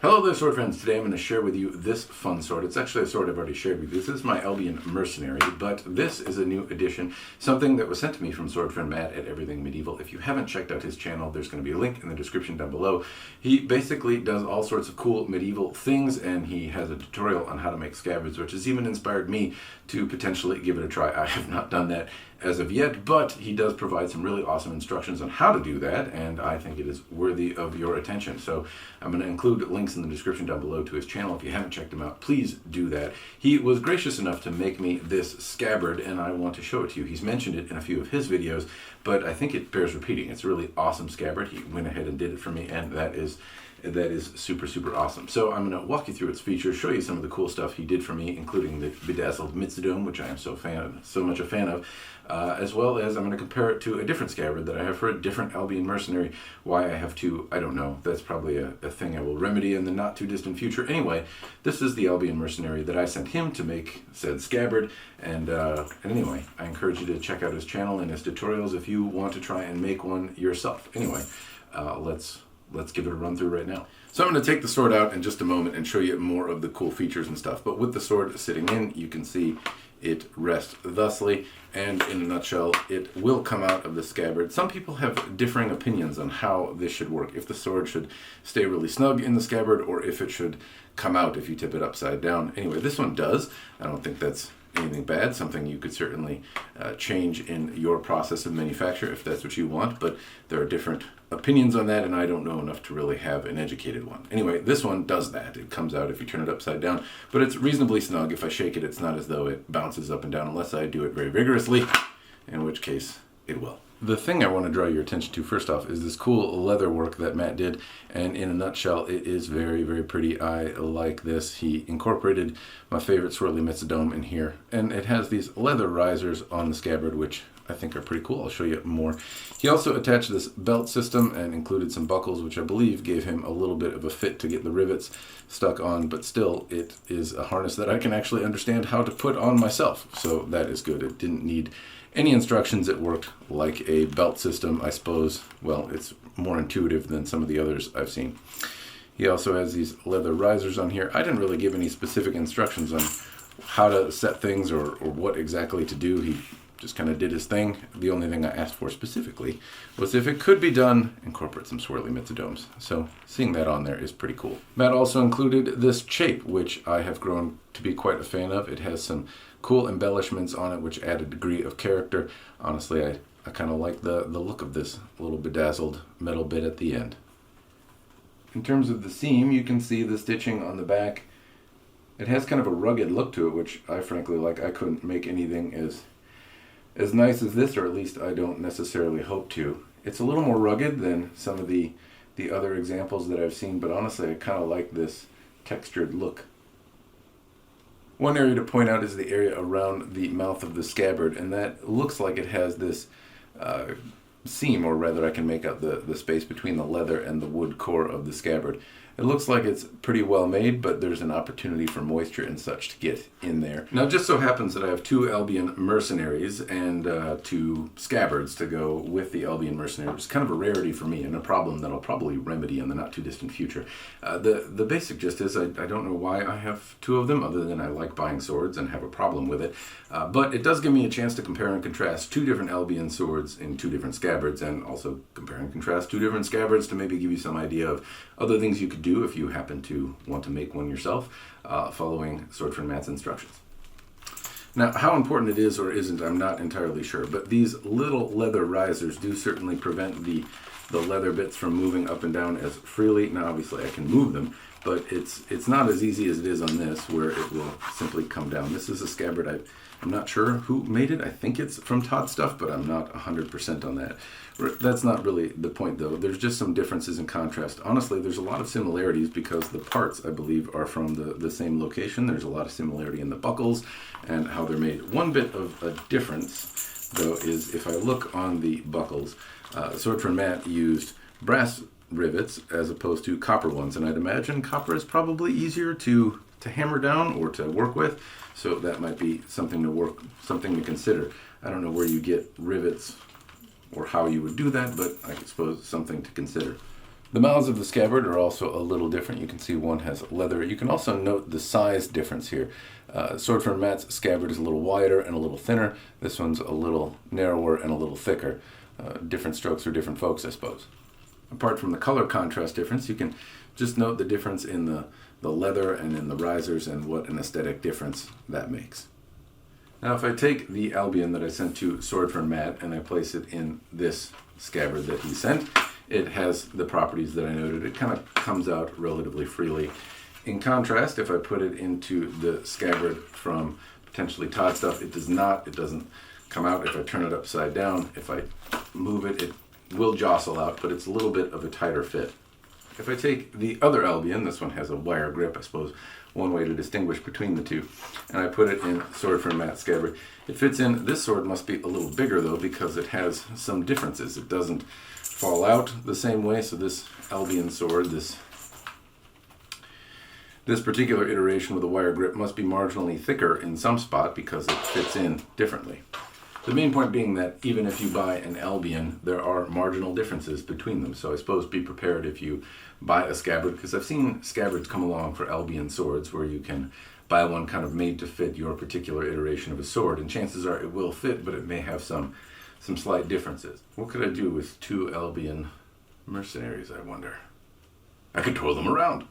Hello there, sword friends. Today I'm going to share with you this fun sword. It's actually a sword I've already shared with you. This is my Albion Mercenary, but this is a new addition, something that was sent to me from sword friend Matt at Everything Medieval. If you haven't checked out his channel, there's going to be a link in the description down below. He basically does all sorts of cool medieval things, and he has a tutorial on how to make scabbards, which has even inspired me to potentially give it a try. I have not done that as of yet, but he does provide some really awesome instructions on how to do that, and I think it is worthy of your attention. So I'm going to include links in the description down below to his channel. If you haven't checked him out, please do that. He was gracious enough to make me this scabbard, and I want to show it to you. He's mentioned it in a few of his videos, but I think it bears repeating. It's a really awesome scabbard. He went ahead and did it for me, and that is super, super awesome. So I'm going to walk you through its features, show you some of the cool stuff he did for me, including the bedazzled Mitzdome, which I am so much a fan of, as well as I'm going to compare it to a different scabbard that I have for a different Albion Mercenary. Why I have two, I don't know. That's probably a thing I will remedy in the not too distant future. Anyway, this is the Albion Mercenary that I sent him to make said scabbard, and anyway, I encourage you to check out his channel and his tutorials if you want to try and make one yourself. Anyway, let's give it a run through right now. So I'm going to take the sword out in just a moment and show you more of the cool features and stuff. But with the sword sitting in, you can see it rests thusly, and in a nutshell, it will come out of the scabbard. Some people have differing opinions on how this should work. If the sword should stay really snug in the scabbard, or if it should come out if you tip it upside down. Anyway, this one does. I don't think that's anything bad, something you could certainly change in your process of manufacture if that's what you want, but there are different opinions on that, and I don't know enough to really have an educated one. Anyway, this one does that. It comes out if you turn it upside down, but it's reasonably snug. If I shake it, it's not as though it bounces up and down unless I do it very vigorously, in which case it will. The thing I want to draw your attention to first off is this cool leather work that Matt did, and in a nutshell, it is very, very pretty. I like this. He incorporated my favorite swirly Mitzdome in here, and it has these leather risers on the scabbard, which I think are pretty cool. I'll show you more. He also attached this belt system and included some buckles, which I believe gave him a little bit of a fit to get the rivets stuck on, but still, it is a harness that I can actually understand how to put on myself, so that is good. It didn't need any instructions. It worked like a belt system, I suppose. Well, it's more intuitive than some of the others I've seen. He also has these leather risers on here. I didn't really give any specific instructions on how to set things or what exactly to do. He just kind of did his thing. The only thing I asked for specifically was if it could be done, incorporate some swirly Mitzdomes. So seeing that on there is pretty cool. Matt also included this chape, which I have grown to be quite a fan of. It has some cool embellishments on it, which add a degree of character. Honestly, I kind of like the look of this little bedazzled metal bit at the end. In terms of the seam, you can see the stitching on the back. It has kind of a rugged look to it, which I frankly like. I couldn't make anything as nice as this, or at least I don't necessarily hope to. It's a little more rugged than some of the other examples that I've seen, but honestly, I kind of like this textured look. One area to point out is the area around the mouth of the scabbard, and that looks like it has this seam, or rather I can make out the space between the leather and the wood core of the scabbard. It looks like it's pretty well made, but there's an opportunity for moisture and such to get in there. Now, it just so happens that I have two Albion Mercenaries and two scabbards to go with the Albion Mercenary, which is kind of a rarity for me and a problem that I'll probably remedy in the not too distant future. The basic gist is I don't know why I have two of them, other than I like buying swords and have a problem with it. But it does give me a chance to compare and contrast two different Albion swords in two different scabbards, and also compare and contrast two different scabbards to maybe give you some idea of other things you could do if you happen to want to make one yourself, following Sword Friend Matt's instructions. Now, how important it is or isn't, I'm not entirely sure, but these little leather risers do certainly prevent the leather bits from moving up and down as freely. Now, obviously, I can move them, but it's not as easy as it is on this, where it will simply come down. This is a scabbard. I'm not sure who made it. I think it's from Todd Stuff, but I'm not 100% on that. That's not really the point, though. There's just some differences in contrast. Honestly, there's a lot of similarities because the parts, I believe, are from the same location. There's a lot of similarity in the buckles and how they're made. One bit of a difference, though, is if I look on the buckles, Sword Friend Matt used brass rivets as opposed to copper ones, and I'd imagine copper is probably easier to hammer down or to work with, so that might be something to consider. I don't know where you get rivets or how you would do that, but I suppose something to consider. The mouths of the scabbard are also a little different. You can see one has leather. You can also note the size difference here. Swordfin Matt's scabbard is a little wider and a little thinner. This one's a little narrower and a little thicker. Different strokes for different folks, I suppose. Apart from the color contrast difference, you can just note the difference in the leather and in the risers and what an aesthetic difference that makes. Now if I take the Albion that I sent to Swordfin Matt and I place it in this scabbard that he sent, it has the properties that I noted. It kind of comes out relatively freely. In contrast, if I put it into the scabbard from potentially Todd stuff, it does not. It doesn't come out. If I turn it upside down, if I move it, it will jostle out, but it's a little bit of a tighter fit. If I take the other Albion, this one has a wire grip, I suppose, one way to distinguish between the two, and I put it in Swordfin Matt's scabbard. It fits in. This sword must be a little bigger though because it has some differences. It doesn't fall out the same way, so this Albion sword, this particular iteration with a wire grip must be marginally thicker in some spot because it fits in differently. The main point being that even if you buy an Albion, there are marginal differences between them. So I suppose be prepared if you buy a scabbard, because I've seen scabbards come along for Albion swords where you can buy one kind of made to fit your particular iteration of a sword, and chances are it will fit, but it may have some slight differences. What could I do with two Albion mercenaries, I wonder? I could twirl them around.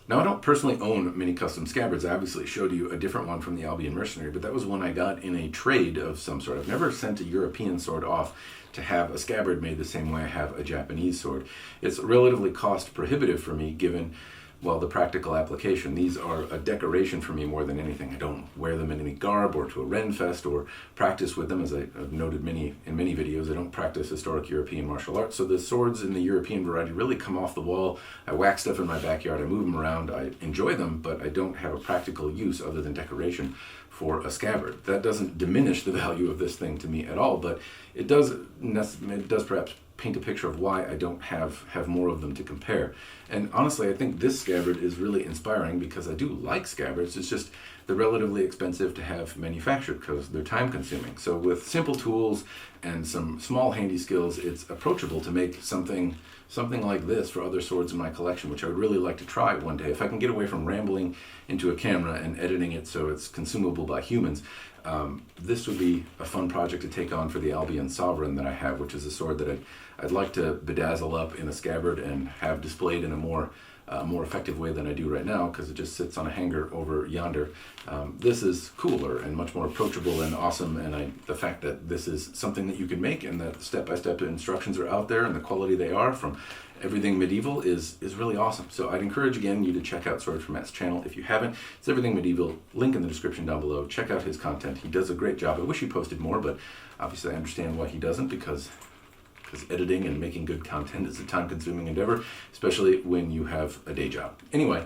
Now, I don't personally own many custom scabbards. I obviously showed you a different one from the Albion Mercenary, but that was one I got in a trade of some sort. I've never sent a European sword off to have a scabbard made the same way I have a Japanese sword. It's relatively cost prohibitive for me given, well, the practical application. These are a decoration for me more than anything. I don't wear them in any garb or to a Renfest or practice with them, as I've noted in many videos. I don't practice historic European martial arts, so the swords in the European variety really come off the wall. I whack stuff in my backyard, I move them around, I enjoy them, but I don't have a practical use other than decoration for a scabbard. That doesn't diminish the value of this thing to me at all, but it does perhaps paint a picture of why I don't have more of them to compare. And honestly, I think this scabbard is really inspiring because I do like scabbards. It's just they're relatively expensive to have manufactured because they're time consuming. So with simple tools and some small handy skills, it's approachable to make something like this for other swords in my collection, which I would really like to try one day. If I can get away from rambling into a camera and editing it so it's consumable by humans, this would be a fun project to take on for the Albion Sovereign that I have, which is a sword that I'd like to bedazzle up in a scabbard and have displayed in a more effective way than I do right now, because it just sits on a hanger over yonder. This is cooler and much more approachable and awesome, and the fact that this is something that you can make and that step-by-step instructions are out there and the quality they are from Everything Medieval is really awesome. So I'd encourage again you to check out Swordfin Matt's channel if you haven't. It's Everything Medieval, link in the description down below. Check out his content. He does a great job. I wish he posted more, but obviously I understand why he doesn't, because editing and making good content is a time-consuming endeavor, especially when you have a day job. Anyway,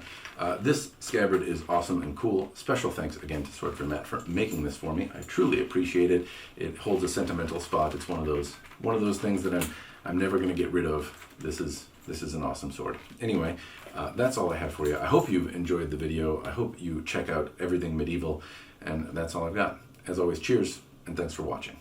this scabbard is awesome and cool. Special thanks again to Swordfin Matt for making this for me. I truly appreciate it. It holds a sentimental spot. It's one of those things that I'm never going to get rid of. This is an awesome sword. Anyway, that's all I have for you. I hope you've enjoyed the video. I hope you check out Everything Medieval, and that's all I've got. As always, cheers, and thanks for watching.